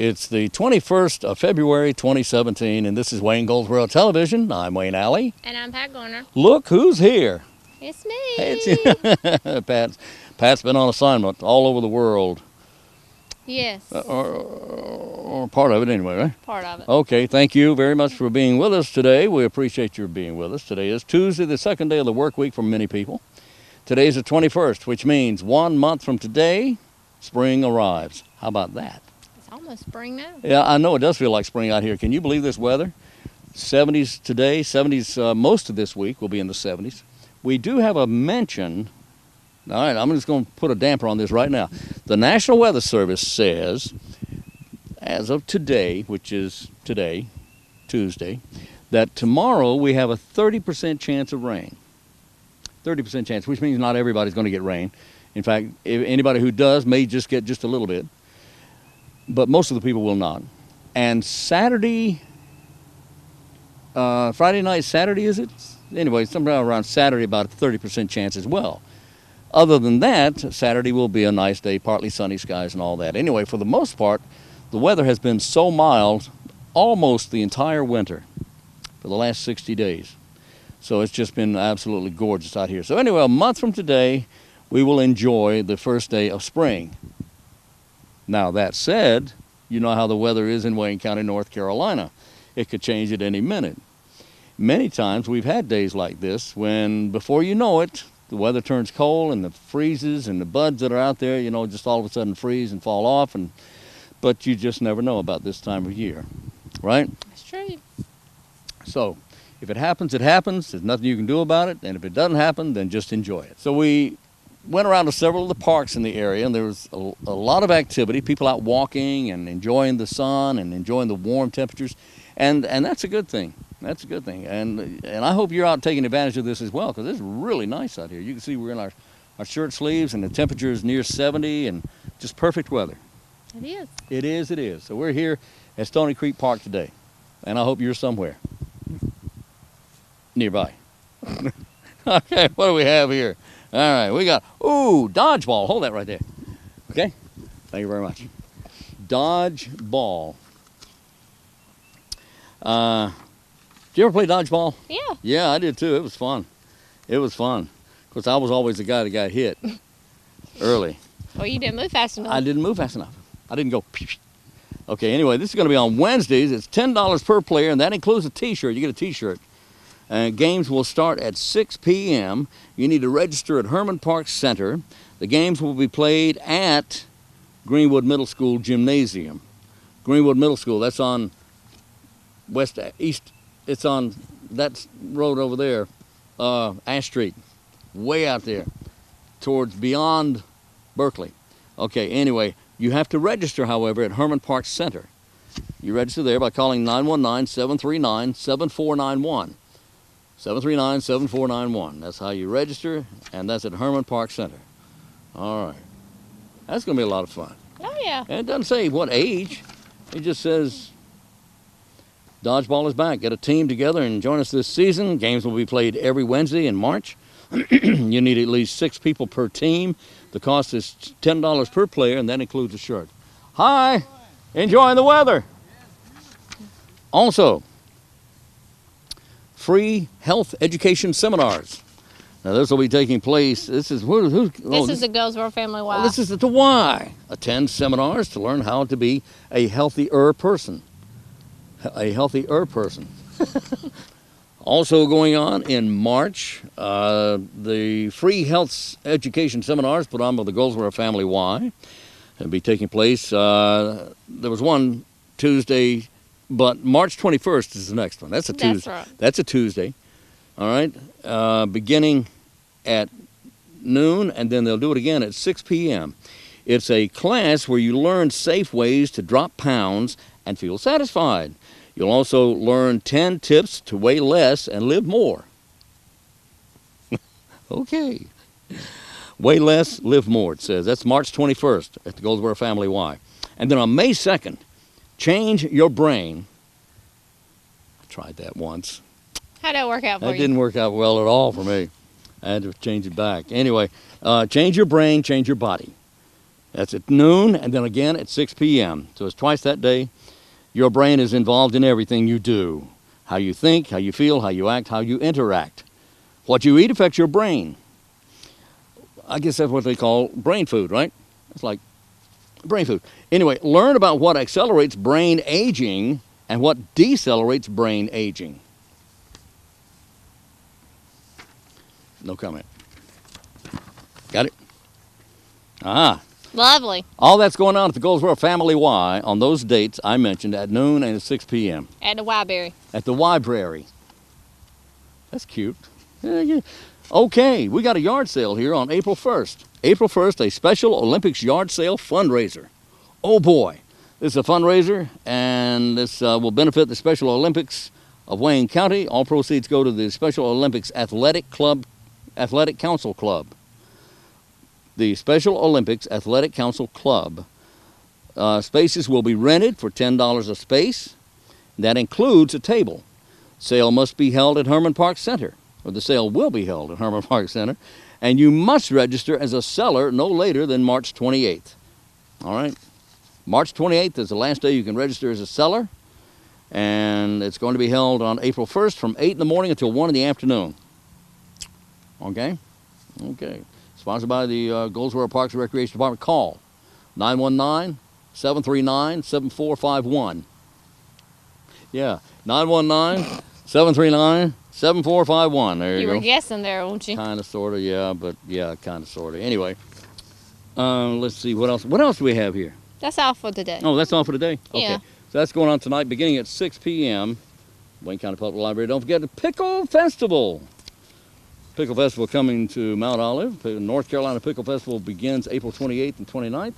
It's the 21st of February, 2017, and this is Wayne Goldsboro Television. I'm Wayne Alley. And I'm Pat Garner. Look who's here. It's me. Hey, Pat's been on assignment all over the world. Yes. Or part of it anyway, right? Part of it. Okay, thank you very much for being with us today. We appreciate your being with us. Today is Tuesday, the second day of the work week for many people. Today is the 21st, which means 1 month from today, spring arrives. How about that? It's almost spring now. Yeah, I know it does feel like spring out here. Can you believe this weather? 70s today, 70s most of this week will be in the 70s. We do have a mention. All right, I'm just going to put a damper on this right now. The National Weather Service says, as of today, which is today, Tuesday, that tomorrow we have a 30% chance of rain. 30% chance, which means not everybody's going to get rain. In fact, anybody who does may just get just a little bit. But most of the people will not. And Saturday, Friday night, Saturday is it? Anyway, sometime around Saturday, about a 30% chance as well. Other than that, Saturday will be a nice day, partly sunny skies and all that. Anyway, for the most part, the weather has been so mild almost the entire winter for the last 60 days. So it's just been absolutely gorgeous out here. So anyway, a month from today, we will enjoy the first day of spring. Now, that said, you know how the weather is in Wayne County, North Carolina. It could change at any minute. Many times we've had days like this when, before you know it, the weather turns cold and the freezes and the buds that are out there, you know, just all of a sudden freeze and fall off. But you just never know about this time of year, right? That's true. So if it happens, it happens. There's nothing you can do about it. And if it doesn't happen, then just enjoy it. So we went around to several of the parks in the area, and there was a lot of activity, people out walking and enjoying the sun and enjoying the warm temperatures. And that's a good thing. That's a good thing. And I hope you're out taking advantage of this as well, because it's really nice out here. You can see we're in our shirt sleeves, and the temperature is near 70, and just perfect weather. It is. It is, it is. So we're here at Stony Creek Park today, and I hope you're somewhere nearby. Okay, what do we have here? All right, we got, dodgeball. Hold that right there. Okay? Thank you very much. Dodgeball. Did you ever play dodgeball? Yeah. Yeah, I did too. It was fun. It was fun. Of course, I was always the guy that got hit early. Well, you didn't move fast enough. I didn't move fast enough. I didn't go. Okay, anyway, this is going to be on Wednesdays. It's $10 per player, and that includes a T-shirt. You get a T-shirt. Games will start at 6 p.m. You need to register at Herman Park Center. The games will be played at Greenwood Middle School Gymnasium. Greenwood Middle School, that's on east. It's on that road over there, Ash Street, way out there, towards beyond Berkeley. Okay, anyway, you have to register, however, at Herman Park Center. You register there by calling 919-739-7491. 739-7491. That's how you register, and that's at Herman Park Center. All right. That's going to be a lot of fun. Oh, yeah. And it doesn't say what age. It just says dodgeball is back. Get a team together and join us this season. Games will be played every Wednesday in March. You need at least 6 people per team. The cost is $10 per player, and that includes a shirt. Hi. Enjoying the weather. Also, free health education seminars. Now, this will be taking place. This is This is the Goldsboro Family Y. Well, this is the Y. Attend seminars to learn how to be a healthier person. A healthier person. Also going on in March, the free health education seminars put on by the Goldsboro Family Y will be taking place. There was one Tuesday, but March 21st is the next one. That's a Tuesday. That's right. That's a Tuesday. All right. Beginning at noon, and then they'll do it again at 6 p.m. It's a class where you learn safe ways to drop pounds and feel satisfied. You'll also learn 10 tips to weigh less and live more. Okay. Weigh less, live more, it says. That's March 21st at the Goldsboro Family Y. And then on May 2nd, change your brain. I tried that once. How'd that work out for you? That didn't work out well at all for me. I had to change it back. Anyway, change your brain, change your body. That's at noon, and then again at 6 p.m. So it's twice that day. Your brain is involved in everything you do. How you think, how you feel, how you act, how you interact. What you eat affects your brain. I guess that's what they call brain food, right? It's like brain food. Anyway, learn about what accelerates brain aging and what decelerates brain aging. No comment. Got it? Ah. Lovely. All that's going on at the Goldsboro Family Y on those dates I mentioned at noon and at 6 p.m. At the Wyberry. At the Library. That's cute. Yeah. Okay, we got a yard sale here on April 1st. April 1st, a Special Olympics yard sale fundraiser. Oh boy, this is a fundraiser, and this will benefit the Special Olympics of Wayne County. All proceeds go to the Special Olympics Athletic Council Club. The Special Olympics Athletic Council Club. Spaces will be rented for $10 a space. That includes a table. Sale must be held at Herman Park Center, or the sale will be held at Herman Park Center, and you must register as a seller no later than March 28th. All right? March 28th is the last day you can register as a seller, and it's going to be held on April 1st from 8 in the morning until 1 in the afternoon. Okay? Okay. Sponsored by the Goldsboro Parks and Recreation Department. Call 919-739-7451. Yeah, 919-739-7451. There you go. You were guessing there, weren't you? Kind of, sort of, yeah, but yeah, kind of, sort of. Anyway, let's see, what else? What else do we have here? That's all for today. Oh, that's all for today? Okay. Yeah. So that's going on tonight beginning at 6 p.m. Wayne County Public Library. Don't forget the Pickle Festival. Pickle Festival coming to Mount Olive. North Carolina Pickle Festival begins April 28th and 29th,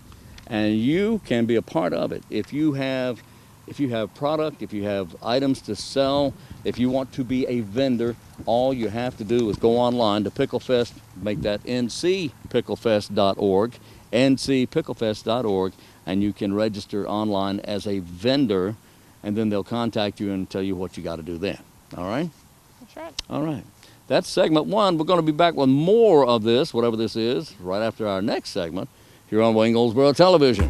and you can be a part of it. If you have product, if you have items to sell, if you want to be a vendor, all you have to do is go online to Picklefest, make that ncpicklefest.org, ncpicklefest.org, and you can register online as a vendor, and then they'll contact you and tell you what you got to do then. All right? That's right. All right. That's segment one. We're going to be back with more of this, whatever this is, right after our next segment here on Wayne Goldsboro Television.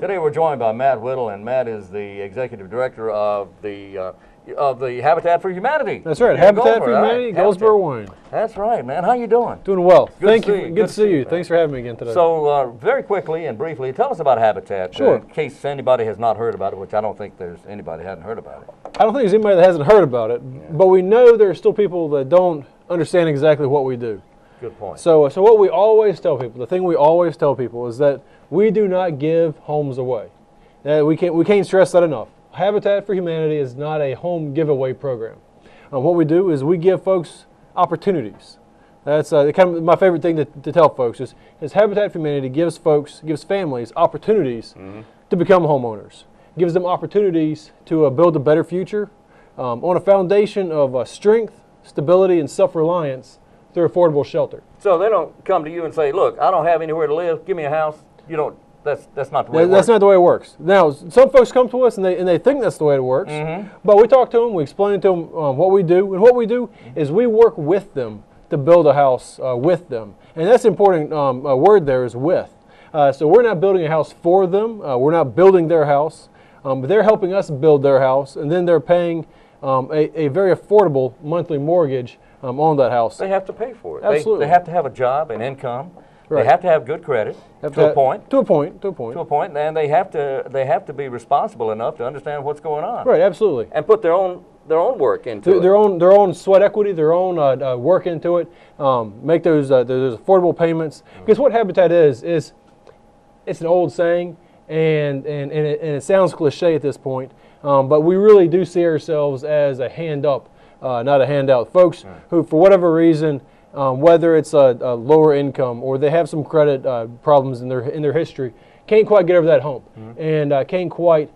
Today we're joined by Matt Whittle, and Matt is the executive director of the Habitat for Humanity. That's right, Habitat for Humanity, Goldsboro, Wayne. That's right, man. How you doing? Doing well. Good to see you. Thanks for having me again today. So, very quickly and briefly, tell us about Habitat. Sure. In case anybody has not heard about it, which I don't think there's anybody that hasn't heard about it. I don't think there's anybody that hasn't heard about it, but we know there are still people that don't understand exactly what we do. Good point. So what we always tell people, the thing we always tell people is that we do not give homes away. We can't stress that enough. Habitat for Humanity is not a home giveaway program. What we do is we give folks opportunities. That's kind of my favorite thing to tell folks is Habitat for Humanity gives families opportunities to become homeowners. Gives them opportunities to build a better future on a foundation of strength, stability, and self-reliance through affordable shelter. So they don't come to you and say, "Look, I don't have anywhere to live. Give me a house." You don't. That's not the way it works. That's not the way it works. Now, some folks come to us and they think that's the way it works, but we talk to them, we explain to them what we do, and what we do is we work with them to build a house with them. And that's an important word there is with. So we're not building a house for them, we're not building their house, but they're helping us build their house, and then they're paying a very affordable monthly mortgage on that house. They have to pay for it. Absolutely. They have to have a job and income. Right. They have to have good credit to a point. To a point. And they have to be responsible enough to understand what's going on. Right, absolutely. And put their own work into it. Their own sweat equity, their own work into it. Make those affordable payments. Because what Habitat is it's an old saying, and it sounds cliche at this point, but we really do see ourselves as a hand up, not a handout. Folks who, for whatever reason, whether it's a lower income or they have some credit problems in their history, can't quite get over that hump and can't quite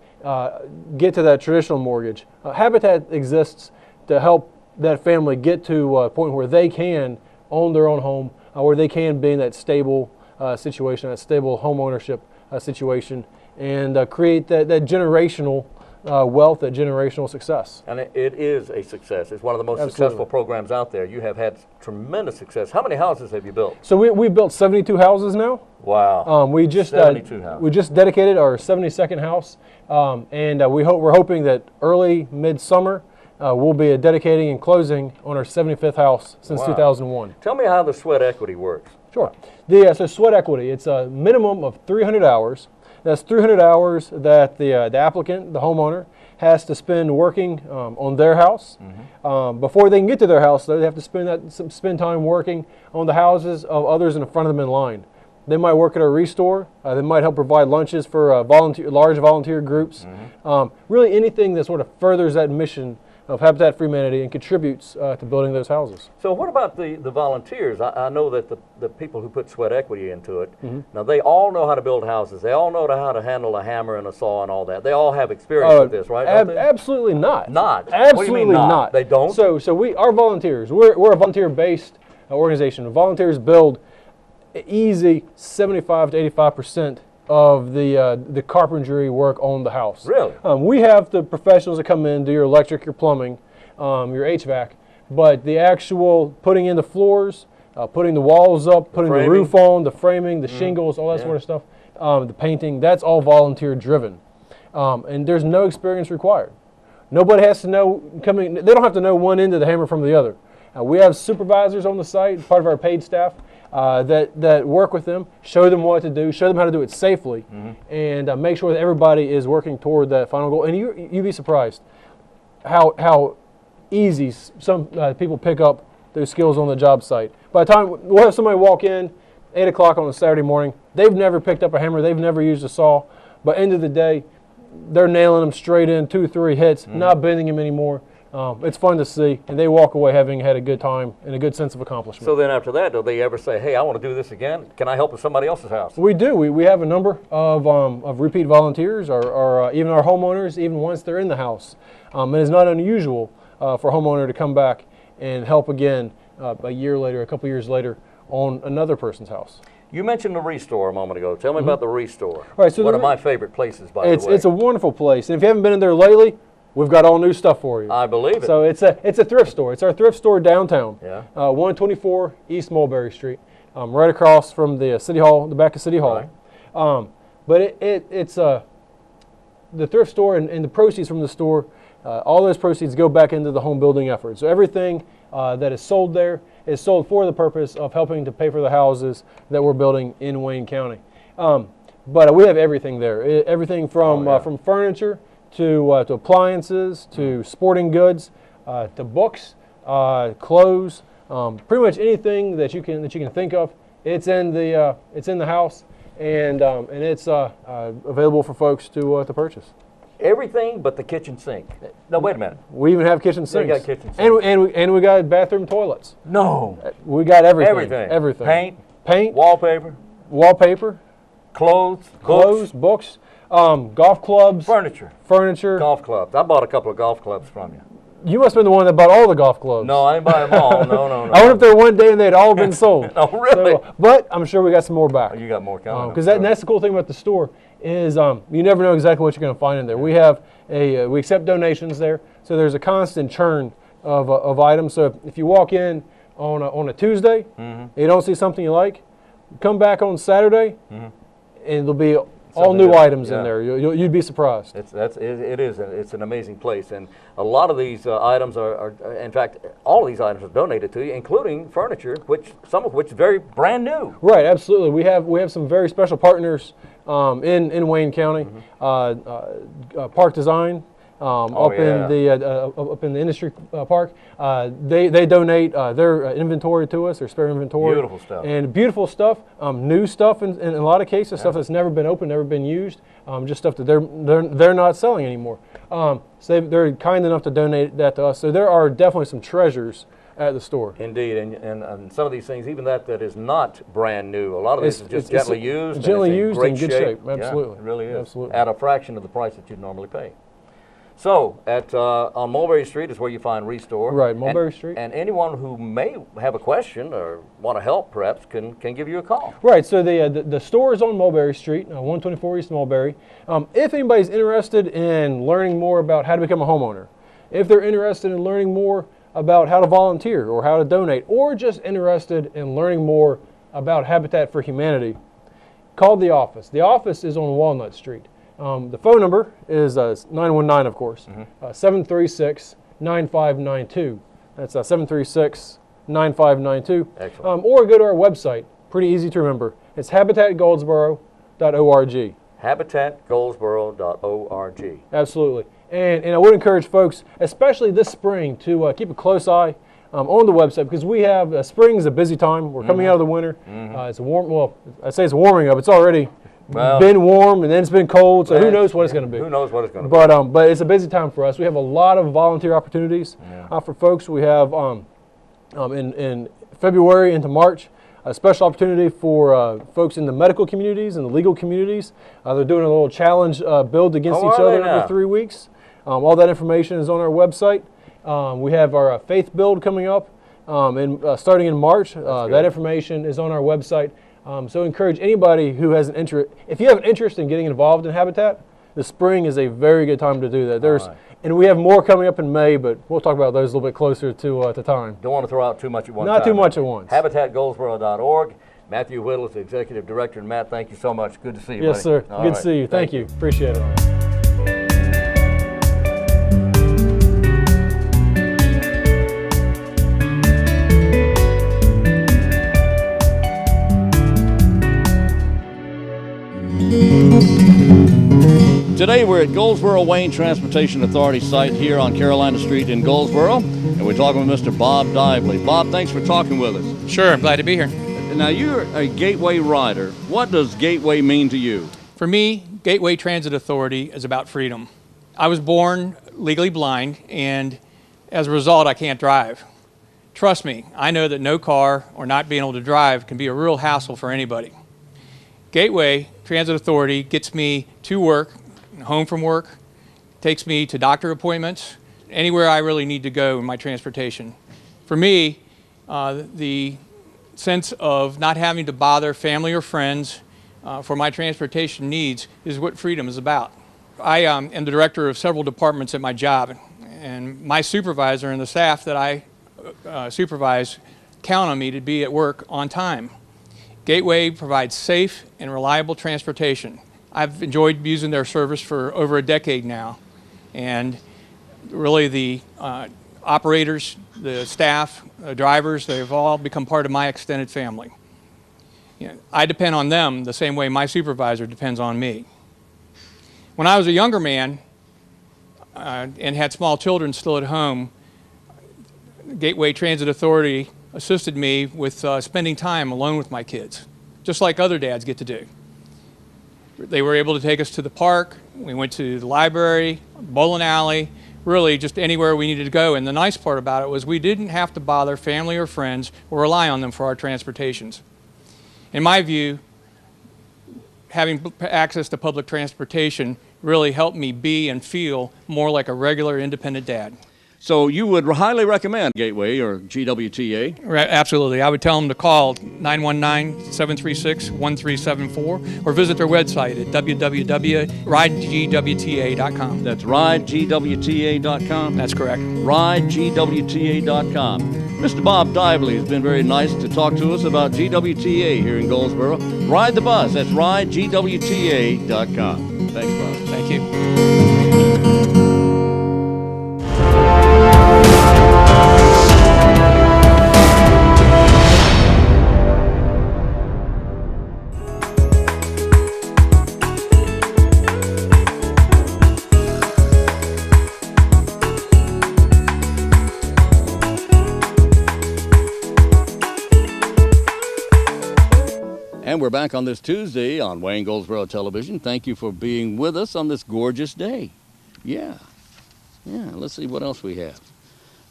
get to that traditional mortgage. Habitat exists to help that family get to a point where they can own their own home, where they can be in that stable situation, that stable home ownership situation, and create that generational wealth, that generational success. And it is a success. It's one of the most Absolutely. successful programs out there. You have had tremendous success. How many houses have you built? So we built 72 houses now. Wow. We just 72 houses. we just dedicated our 72nd house, and we're hoping that early midsummer we'll be dedicating and closing on our 75th house since Wow. 2001. Tell me how the sweat equity works. Sure. So sweat equity, it's a minimum of 300 hours. That's 300 hours that the applicant, the homeowner, has to spend working on their house. Before they can get to their house, though, they have to spend time working on the houses of others in front of them in line. They might work at a restore. They might help provide lunches for large volunteer groups. Really anything that sort of furthers that mission of Habitat for Humanity and contributes to building those houses. So what about the volunteers? I know that the people who put sweat equity into it, now they all know how to build houses. They all know how to handle a hammer and a saw and all that. They all have experience with this, right? Don't they? Absolutely not. Not? Absolutely What do you mean not? They don't? So our volunteers, we're a volunteer-based organization. Volunteers build easy 75 to 85% of the carpentry work on the house. Really? We have the professionals that come in, do your electric, your plumbing, your HVAC, but the actual putting in the floors, putting the walls up, putting the roof on, the framing, the shingles, all that sort of stuff, the painting, that's all volunteer driven. And there's no experience required. Nobody has to know they don't have to know one end of the hammer from the other. We have supervisors on the site, part of our paid staff, that work with them, show them what to do, show them how to do it safely, and make sure that everybody is working toward that final goal. And you'd be surprised how easy some people pick up those skills on the job site. By the time we'll have somebody walk in 8 o'clock on a Saturday morning, they've never picked up a hammer, they've never used a saw, but end of the day, they're nailing them straight in, 2-3 hits, not bending them anymore. It's fun to see, and they walk away having had a good time and a good sense of accomplishment. So then after that, do they ever say, hey, I want to do this again? Can I help with somebody else's house? We do. We have a number of repeat volunteers or even our homeowners, even once they're in the house. And it's not unusual for a homeowner to come back and help again a year later, a couple years later, on another person's house. You mentioned the Restore a moment ago. Tell me about the Restore. Right, so one of my favorite places, by the way. It's a wonderful place. And if you haven't been in there lately, we've got all new stuff for you. I believe it. So it's a thrift store. It's our thrift store downtown. Yeah. 124 East Mulberry Street, right across from the City Hall, the back of City Hall. Right. But it's the thrift store and the proceeds from the store, all those proceeds go back into the home building effort. So everything that is sold there is sold for the purpose of helping to pay for the houses that we're building in Wayne County. But we have everything there. Everything from furniture to appliances, to sporting goods, to books, clothes, pretty much anything that you can think of. It's in the house, and it's available for folks to purchase. Everything but the kitchen sink. No, wait a minute. We even have kitchen sinks. You got kitchen sinks. And we got bathroom toilets. No. We got everything. Everything. Everything. Paint. Wallpaper. Clothes, Books. golf clubs, Furniture. Golf clubs. I bought a couple of golf clubs from you. You must have been the one that bought all the golf clubs. No, I didn't buy them all. No. I went up there one day and they'd all been sold. Oh, really? So, but I'm sure we got some more back. Oh, you got more coming. Because that's the cool thing about the store is you never know exactly what you're going to find in there. We have we accept donations there, so there's a constant churn of items. So if you walk in on a Tuesday, and you don't see something you like, come back on Saturday, and there'll be all new items in there. You'd be surprised. It's an amazing place, and a lot of these items are, in fact, all of these items are donated to you, including furniture, some of which is very brand new. Right, absolutely. We have some very special partners in Wayne County. Park Design. Up in the industry park, they donate their inventory to us, their spare inventory. Beautiful stuff. And beautiful stuff, new stuff in a lot of cases, stuff that's never been opened, never been used, just stuff that they're not selling anymore. So they're kind enough to donate that to us. So there are definitely some treasures at the store. Indeed, and some of these things, even that is not brand new. A lot of this is just gently used. Gently used and in good shape. Absolutely. Yeah, it really is. Absolutely. At a fraction of the price that you'd normally pay. So, on Mulberry Street is where you find Restore. Right, Mulberry Street. And anyone who may have a question or want to help, perhaps, can give you a call. Right, so the store is on Mulberry Street, 124 East Mulberry. If anybody's interested in learning more about how to become a homeowner, if they're interested in learning more about how to volunteer or how to donate, or just interested in learning more about Habitat for Humanity, call the office. The office is on Walnut Street. The phone number is 919, of course, 736-9592. That's 736-9592. Excellent. Or go to our website. Pretty easy to remember. It's habitatgoldsboro.org. habitatgoldsboro.org. Absolutely. And I would encourage folks, especially this spring, to keep a close eye on the website, because we have spring is a busy time. We're coming out of the winter. It's warm. Well, I say it's warming up. It's already been warm, and then it's been cold. So who knows what it's going to be? Who knows what it's going to be? But it's a busy time for us. We have a lot of volunteer opportunities for folks. We have in February into March a special opportunity for folks in the medical communities and the legal communities. They're doing a little challenge build against each other every 3 weeks. All that information is on our website. We have our faith build coming up starting in March. That information is on our website. So encourage anybody who has an interest. If you have an interest in getting involved in Habitat, the spring is a very good time to do that. And we have more coming up in May, but we'll talk about those a little bit closer to time. Don't want to throw out too much at one time. Not too much at once. habitatgoldsboro.org. Matthew Whittle is the Executive Director. And Matt, thank you so much. Good to see you, Yes, buddy. sir. Good to see you. Thank you. Appreciate it. Today we're at Goldsboro Wayne Transportation Authority site here on Carolina Street in Goldsboro, and we're talking with Mr. Bob Dively. Bob, thanks for talking with us. Sure, I'm glad to be here. Now, you're a Gateway rider. What does Gateway mean to you? For me, Gateway Transit Authority is about freedom. I was born legally blind, and as a result, I can't drive. Trust me, I know that no car or not being able to drive can be a real hassle for anybody. Gateway Transit Authority gets me to work, home from work, takes me to doctor appointments, anywhere I really need to go in my transportation. For me, the sense of not having to bother family or friends for my transportation needs is what freedom is about. I am the director of several departments at my job, and my supervisor and the staff that I supervise count on me to be at work on time. Gateway provides safe and reliable transportation. I've enjoyed using their service for over a decade now, and really the operators, the staff, drivers, they've all become part of my extended family. I depend on them the same way my supervisor depends on me. When I was a younger man and had small children still at home, Gateway Transit Authority assisted me with spending time alone with my kids, just like other dads get to do. They were able to take us to the park. We went to the library, bowling alley, really just anywhere we needed to go. And the nice part about it was we didn't have to bother family or friends or rely on them for our transportations. In my view, having access to public transportation really helped me be and feel more like a regular independent dad. So you would highly recommend Gateway or GWTA? Right, absolutely. I would tell them to call 919-736-1374 or visit their website at www.ridegwta.com. That's ridegwta.com? That's correct. ridegwta.com. Mr. Bob Dively has been very nice to talk to us about GWTA here in Goldsboro. Ride the bus. That's ridegwta.com. Thanks, Bob. Thank you. And we're back on this Tuesday on Wayne Goldsboro Television. Thank you for being with us on this gorgeous day. Yeah, let's see what else we have.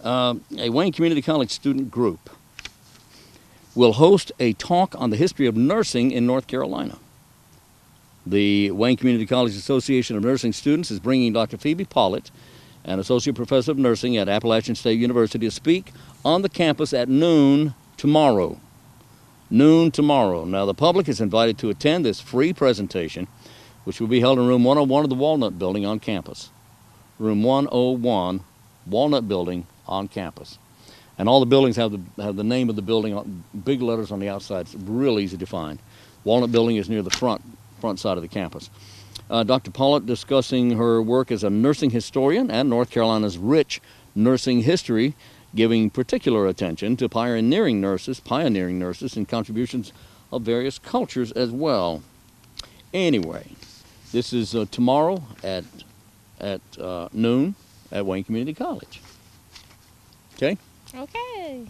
A Wayne Community College student group will host a talk on the history of nursing in North Carolina. The Wayne Community College Association of Nursing Students is bringing Dr. Phoebe Pollitt and Associate Professor of Nursing at Appalachian State University, to speak on the campus at noon tomorrow. Noon tomorrow. Now, the public is invited to attend this free presentation, which will be held in room 101 of the Walnut Building on campus. Room 101, Walnut Building on campus. And all the buildings have the name of the building on big letters on the outside. It's real easy to find. Walnut Building is near the front side of the campus. Dr. Pollitt discussing her work as a nursing historian and North Carolina's rich nursing history, giving particular attention to pioneering nurses and contributions of various cultures as well. Anyway, this is tomorrow at noon at Wayne Community College. Okay? Okay.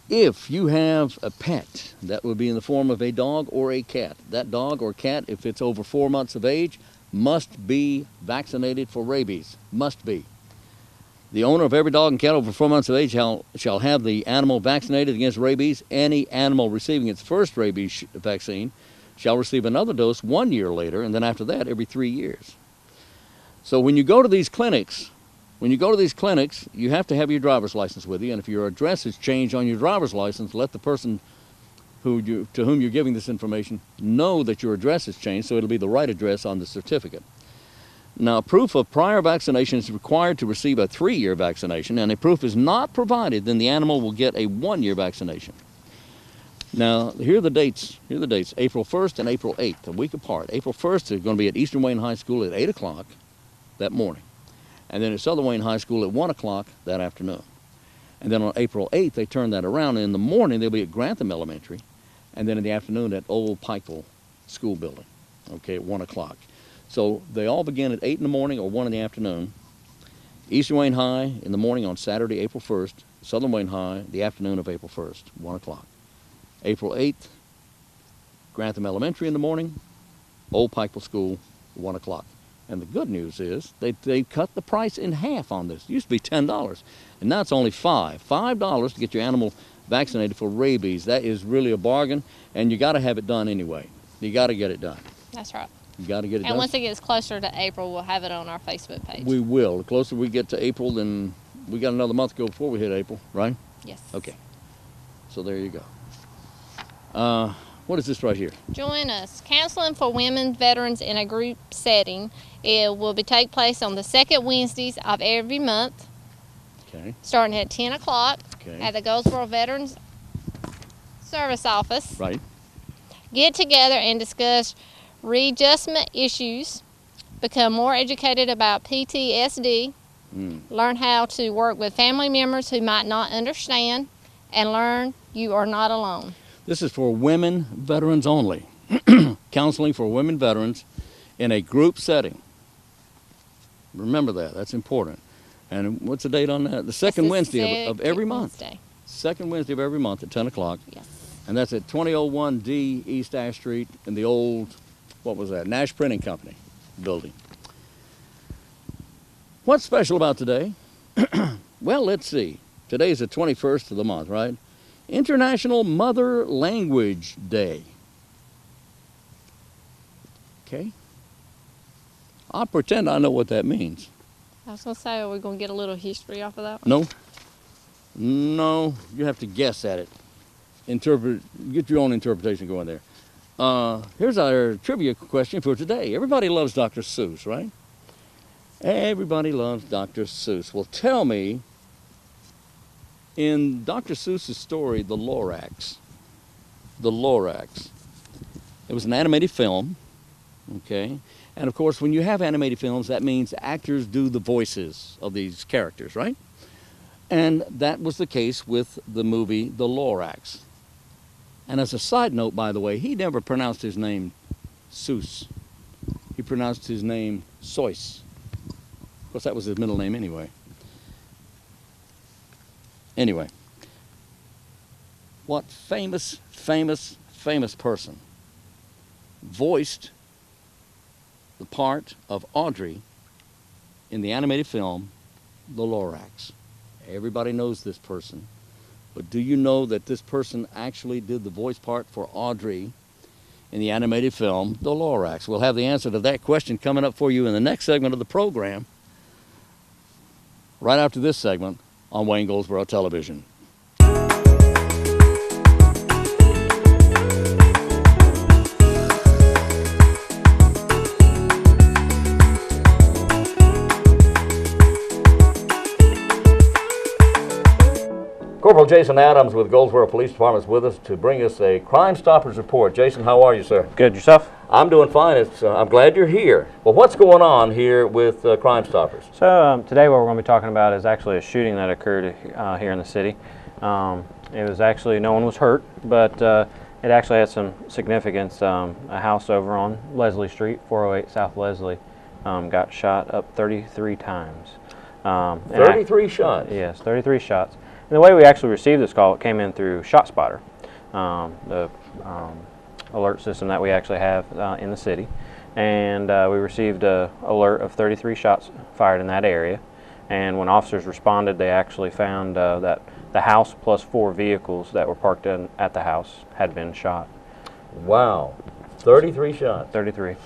If you have a pet, that would be in the form of a dog or a cat. That dog or cat, if it's over 4 months of age, must be vaccinated for rabies. Must be. The owner of every dog and cat over 4 months of age shall have the animal vaccinated against rabies. Any animal receiving its first rabies vaccine shall receive another dose 1 year later, and then after that, every 3 years. So when you go to these clinics, you have to have your driver's license with you, and if your address is changed on your driver's license, let the person to whom you're giving this information know that your address has changed, so it'll be the right address on the certificate. Now, proof of prior vaccination is required to receive a 3-year vaccination, and if proof is not provided, then the animal will get a 1-year vaccination. Now, here are the dates. April 1st and April 8th, a week apart. April 1st is going to be at Eastern Wayne High School at 8 o'clock that morning. And then at Southern Wayne High School at 1 o'clock that afternoon. And then on April 8th, they turn that around, and in the morning, they'll be at Grantham Elementary, and then in the afternoon at Old Pikeville School Building, okay, at 1 o'clock. So they all begin at 8 in the morning or 1 in the afternoon. Eastern Wayne High in the morning on Saturday, April 1st. Southern Wayne High, the afternoon of April 1st, 1 o'clock. April 8th, Grantham Elementary in the morning, Old Pikeville School, 1 o'clock. And the good news is they cut the price in half on this. It used to be $10, and now it's only $5 to get your animal vaccinated for rabies. That is really a bargain, and you got to have it done anyway. You got to get it done. That's right. You got to get it done. And once it gets closer to April, we'll have it on our Facebook page. We will. The closer we get to April, then we got another month to go before we hit April, right? Yes. Okay. So there you go. What is this right here? Join us. Counseling for women veterans in a group setting. It will take place on the second Wednesdays of every month, Okay. starting at 10 o'clock Okay. at the Goldsboro Veterans Service Office. Right. Get together and discuss readjustment issues, become more educated about PTSD, learn how to work with family members who might not understand, and learn you are not alone. This is for women veterans only. Counseling for women veterans in a group setting. Remember that. That's important. And what's the date on that? The second Wednesday of every month. Wednesday. Second Wednesday of every month at 10 o'clock. Yes. And that's at 2001D East Ash Street in the old, what was that, Nash Printing Company building. What's special about today? Well, let's see. Today is the 21st of the month, right? International Mother Language Day. Okay? I'll pretend I know what that means. I was going to say, are we going to get a little history off of that one? No? No, you have to guess at it. Get your own interpretation going there. Here's our trivia question for today. Everybody loves Dr. Seuss, right? Everybody loves Dr. Seuss. Well, tell me, in Dr. Seuss's story, The Lorax, it was an animated film, okay? And of course, when you have animated films, that means actors do the voices of these characters, right? And that was the case with the movie The Lorax. And as a side note, by the way, he never pronounced his name Seuss. He pronounced his name Seuss. Of course, that was his middle name anyway. Anyway, what famous person voiced the part of Audrey in the animated film The Lorax? Everybody knows this person. But do you know that this person actually did the voice part for Audrey in the animated film, The Lorax? We'll have the answer to that question coming up for you in the next segment of the program, right after this segment on Wayne Goldsboro Television. Corporal Jason Adams with Goldsboro Police Department is with us to bring us a Crime Stoppers report. Jason, how are you, sir? Good. Yourself? I'm doing fine. I'm glad you're here. Well, what's going on here with Crime Stoppers? So today what we're going to be talking about is actually a shooting that occurred here in the city. It was actually, no one was hurt, but it actually had some significance. A house over on Leslie Street, 408 South Leslie, got shot up 33 times. 33 shots? Yes, 33 shots. And the way we actually received this call, it came in through ShotSpotter, the alert system that we actually have in the city. And we received an alert of 33 shots fired in that area. And when officers responded, they actually found that the house plus 4 vehicles that were parked at the house had been shot. Wow. 33 shots. 33.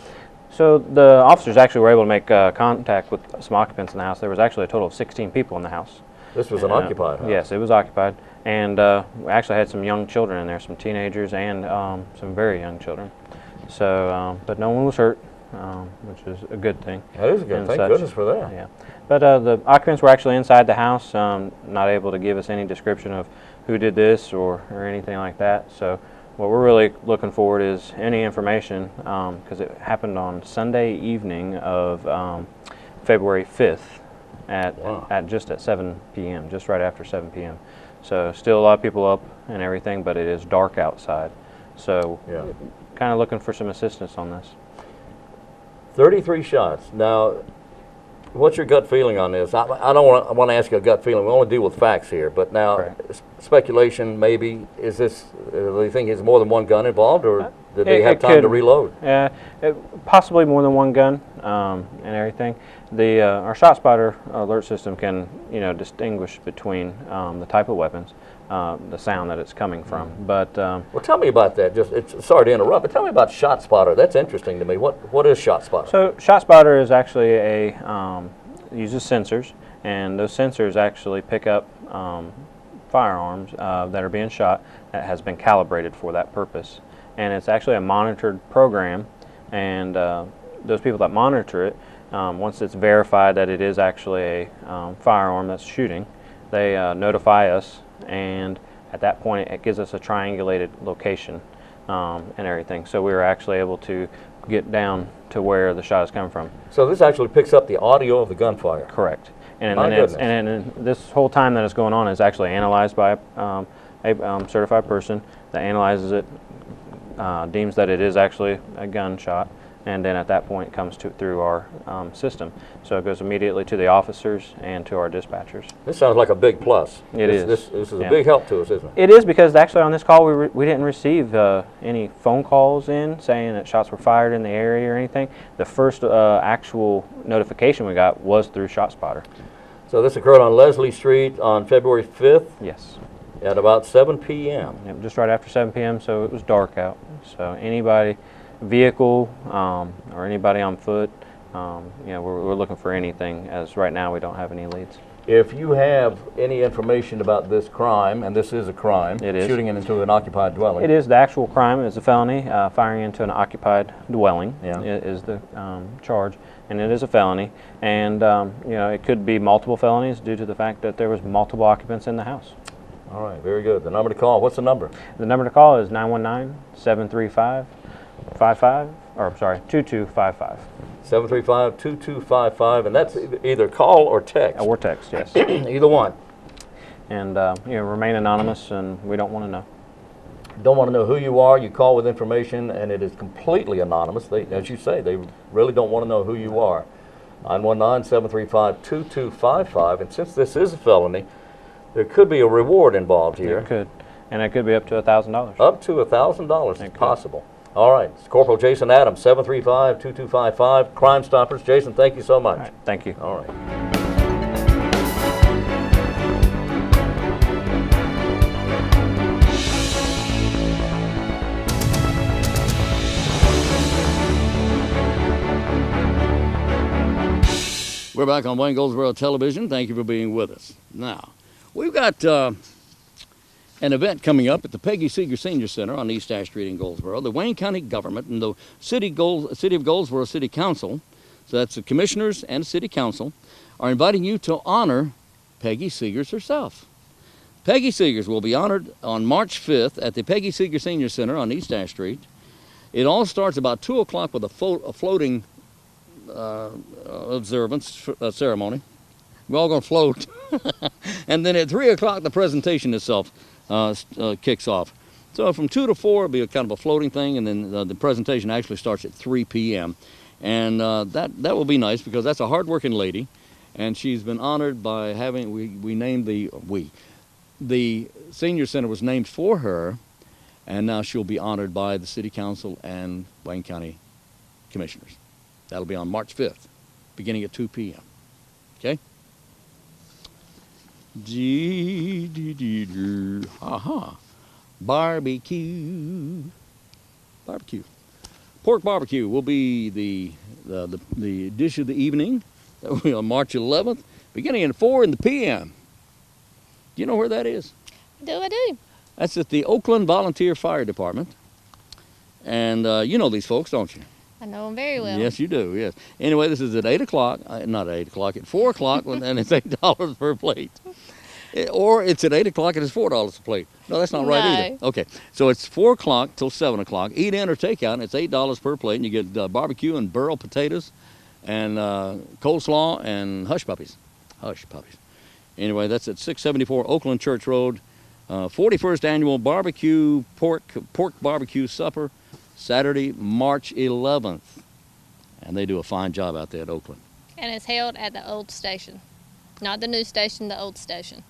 So the officers actually were able to make contact with some occupants in the house. There was actually a total of 16 people in the house. This was an occupied house? Yes, it was occupied. And we actually had some young children in there, some teenagers and some very young children. So, but no one was hurt, which is a good thing. That is good. Thank goodness for that. Yeah. But the occupants were actually inside the house, not able to give us any description of who did this or anything like that. So what we're really looking forward is any information, because it happened on Sunday evening of February 5th. At 7 p.m., just right after 7 p.m. So still a lot of people up and everything, but it is dark outside. So kind of looking for some assistance on this. 33 shots. Now, what's your gut feeling on this? I don't want to ask you a gut feeling. We only deal with facts here. But now, speculation maybe, is this, do you think there's more than one gun involved, or did they have time to reload? Possibly more than one gun and everything. Our ShotSpotter alert system can, distinguish between the type of weapons, the sound that it's coming from. But well, tell me about that. Sorry to interrupt, but tell me about ShotSpotter. That's interesting to me. What is ShotSpotter? So ShotSpotter is actually uses sensors, and those sensors actually pick up firearms that are being shot that has been calibrated for that purpose. And it's actually a monitored program, and those people that monitor it, once it's verified that it is actually a firearm that's shooting, they notify us, and at that point it gives us a triangulated location and everything. So we were actually able to get down to where the shot is coming from. So this actually picks up the audio of the gunfire? Correct. And this whole time that it's going on is actually analyzed by a certified person that analyzes it, deems that it is actually a gunshot, and then at that point it comes through our system. So it goes immediately to the officers and to our dispatchers. This sounds like a big plus. This is a big help to us, isn't it? It is, because actually on this call we didn't receive any phone calls in saying that shots were fired in the area or anything. The first actual notification we got was through ShotSpotter. So this occurred on Leslie Street on February 5th? Yes. At about 7 p.m. Yep, just right after 7 p.m., so it was dark out. So anybody, vehicle, or anybody on foot, we're looking for anything, as right now we don't have any leads. If you have any information about this crime, and this is a crime, it is. Shooting into an occupied dwelling. It is the actual crime. It's a felony. Firing into an occupied dwelling is the charge, and it is a felony. And it could be multiple felonies due to the fact that there was multiple occupants in the house. All right, very good. The number to call, what's the number? The number to call is 919-735-2255. 735-2255, and that's either call or text. Or text, yes. Either one. And remain anonymous, and we don't want to know. Don't want to know who you are. You call with information, and it is completely anonymous. As you say, they really don't want to know who you are. 919-735-2255, and since this is a felony, there could be a reward involved here. There could, and it could be up to $1,000. Up to $1,000 is possible. All right, it's Corporal Jason Adams, 735-2255, Crime Stoppers. Jason, thank you so much. All right, thank you. All right. We're back on Wayne Goldsboro Television. Thank you for being with us. Now, we've got an event coming up at the Peggy Seeger Senior Center on East Ash Street in Goldsboro. The Wayne County government and the City of Goldsboro City Council, so that's the commissioners and City Council, are inviting you to honor Peggy Seegers herself. Peggy Seegers will be honored on March 5th at the Peggy Seeger Senior Center on East Ash Street. It all starts about 2 o'clock with a floating observance ceremony. We're all going to float. And then at 3 o'clock, the presentation itself kicks off. So from 2 to 4, it'll be a kind of a floating thing, and then the presentation actually starts at 3 p.m. And that will be nice because that's a hard-working lady, and she's been honored by having, we named the Senior Center was named for her, and now she'll be honored by the City Council and Wayne County Commissioners. That'll be on March 5th, beginning at 2 p.m. Okay? Barbecue. Pork barbecue will be the dish of the evening. That will be on March 11th, beginning at 4 p.m. Do you know where that is? I do. That's at the Oakland Volunteer Fire Department. And you know these folks, don't you? I know them very well. Yes, you do, yes. Anyway, this is at 8 o'clock, not at 8 o'clock, at 4 o'clock, and it's $8 per plate. Or it's at 8 o'clock and it's $4 a plate. No, that's not right either. Okay, so it's 4 o'clock till 7 o'clock. Eat in or take out, and it's $8 per plate, and you get barbecue and burl potatoes and coleslaw and hush puppies. Hush puppies. Anyway, that's at 674 Oakland Church Road. 41st Annual Barbecue Pork Barbecue Supper, Saturday, March 11th. And they do a fine job out there at Oakland. And it's held at the old station. Not the new station, the old station.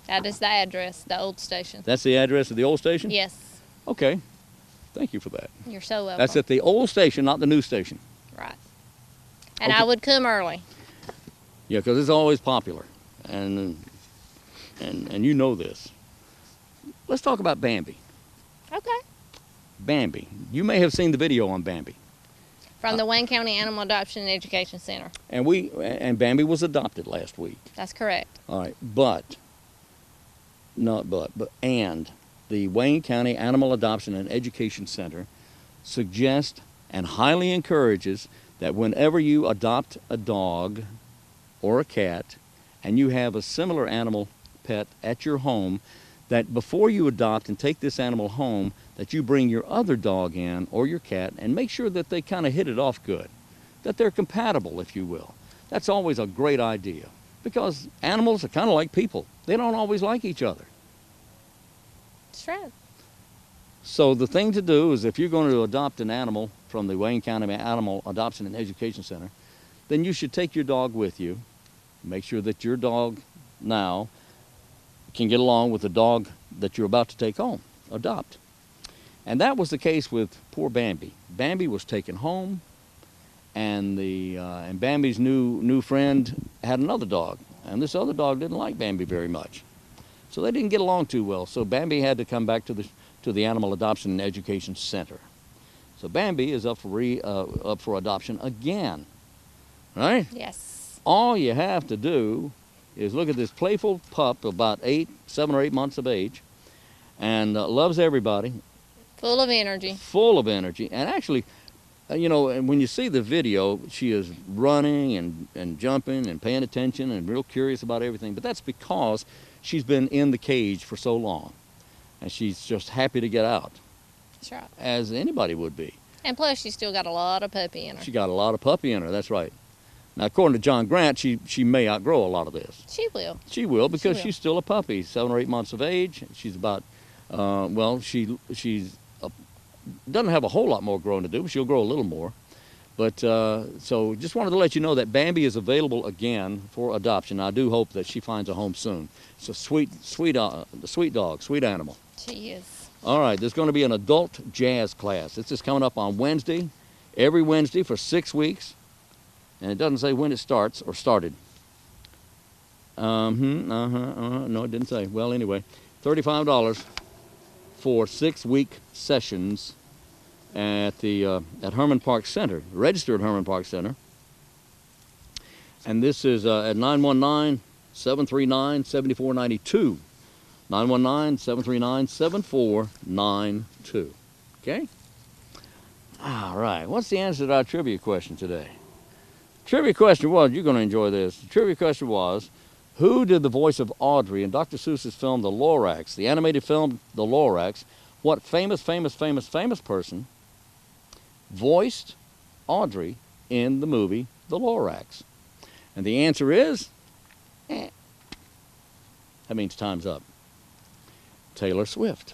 That is the address, the old station. That's the address of the old station? Yes. Okay. Thank you for that. You're so welcome. That's at the old station, not the new station. Right. And Okay. I would come early. Yeah, because it's always popular. And you know this. Let's talk about Bambii. Okay. Bambii. You may have seen the video on Bambii. From the Wayne County Animal Adoption and Education Center. And Bambii was adopted last week. That's correct. All right, and the Wayne County Animal Adoption and Education Center suggests and highly encourages that whenever you adopt a dog or a cat and you have a similar animal pet at your home, that before you adopt and take this animal home, that you bring your other dog in or your cat and make sure that they kind of hit it off good, that they're compatible, if you will. That's always a great idea because animals are kind of like people. They don't always like each other. That's right. So the thing to do is if you're going to adopt an animal from the Wayne County Animal Adoption and Education Center, then you should take your dog with you. Make sure that your dog now can get along with the dog that you're about to take home, adopt. And that was the case with poor Bambii. Bambii was taken home, and and Bambii's new friend had another dog, and this other dog didn't like Bambii very much. So they didn't get along too well. So Bambii had to come back to the Animal Adoption and Education Center. So Bambii is up for adoption again, right? Yes. All you have to do is look at this playful pup, about 7 or 8 months of age, and loves everybody. Full of energy. Full of energy. And actually, and when you see the video, she is running and jumping and paying attention and real curious about everything. But that's because she's been in the cage for so long. And she's just happy to get out. That's right. As anybody would be. And plus, she's still got a lot of puppy in her. She got a lot of puppy in her, that's right. Now, according to John Grant, she may outgrow a lot of this. She will. She will because She will. she's still a puppy, 7 or 8 months of age. She's about, she's doesn't have a whole lot more growing to do, but she'll grow a little more. But so just wanted to let you know that Bambii is available again for adoption. I do hope that she finds a home soon. It's a sweet dog, sweet animal. She is. All right, there's going to be an adult jazz class. This is coming up on Wednesday, every Wednesday for 6 weeks. And it doesn't say when it starts or started. No, it didn't say. Well, anyway, $35 for 6-week sessions at Herman Park Center. Register at Herman Park Center. And this is at 919-739-7492. 919-739-7492. Okay? All right. What's the answer to our trivia question today? Trivia question was, you're going to enjoy this. The trivia question was, who did the voice of Audrey in Dr. Seuss's film The Lorax, the animated film The Lorax? What famous person voiced Audrey in the movie The Lorax? And the answer is, that means time's up. Taylor Swift.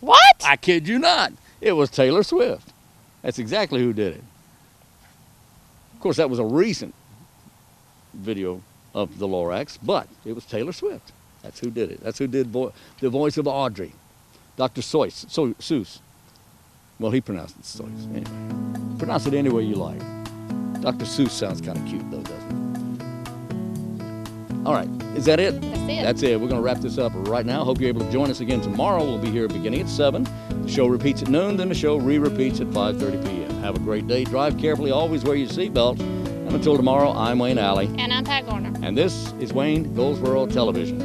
What? I kid you not. It was Taylor Swift. That's exactly who did it. Of course, that was a recent video of The Lorax, but it was Taylor Swift. That's who did it. That's who did the voice of Audrey. Dr. Seuss. Well, he pronounced it Seuss. Anyway, pronounce it any way you like. Dr. Seuss sounds kind of cute, though, doesn't it? All right. Is that it? That's it. That's it. We're going to wrap this up right now. Hope you're able to join us again tomorrow. We'll be here beginning at 7. The show repeats at noon, then the show re-repeats at 5:30 p.m. Have a great day. Drive carefully. Always wear your seatbelt. And until tomorrow, I'm Wayne Alley. And I'm Pat Garner. And this is Wayne Goldsboro Television.